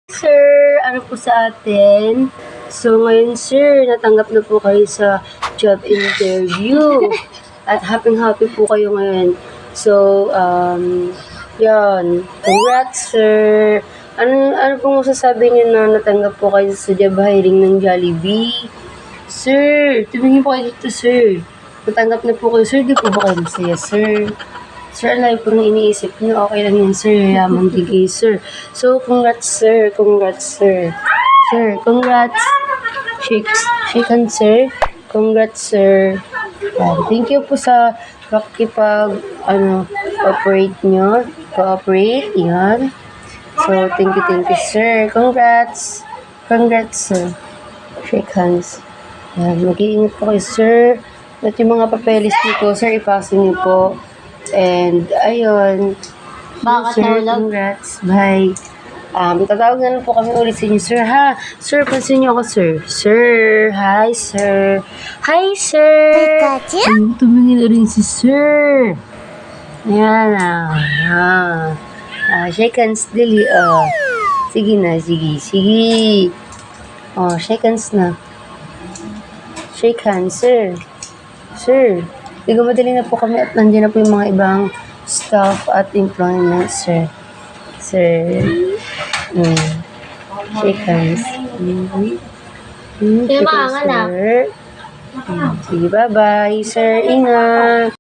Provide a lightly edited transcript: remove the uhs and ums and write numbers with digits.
Sir, ano po sa atin? So, ngayon, sir, natanggap na po kayo sa job interview. At happy-happy po kayo ngayon. So, yan. Congrats, sir. Ano pong masasabi niyo na natanggap po kayo sa job hiring ng Jollibee? Sir, tumingin po kayo dito, sir. Natanggap na po kayo, sir. Di po ba kayo masaya, sir? Sir, alay po nang iniisip niyo. Okay lang yan, sir. Yaman din kayo, sir. So, congrats, sir. Congrats, sir. Sir, congrats. Shake hands, sir. Congrats, sir. Thank you po sa cooperate nyo. Cooperate, yan. So, thank you, sir. Congrats. Congrats, sir. Shake hands. Yan, mag-iingat po kayo, sir. At yung mga papeles dito, sir, ipasa niyo po. And, ayun. Bakit Sir, nawala? congrats. Bye. Tatawag na lang po kami ulit sa inyo, sir, ha? Sir, pansin niyo ako, sir. Sir, hi, sir. Hi, sir. Pikachu? Tumingin na rin si sir. Ayan, shake hands, dali, Sige na, sige. Shake hands na. Shake hands, sir. Sir, madali na po kami at nandiyan na po yung mga ibang staff at employment, sir. Sir. Shake hands. Sino maangan, sir. Sige, bye-bye, sir. Ingat.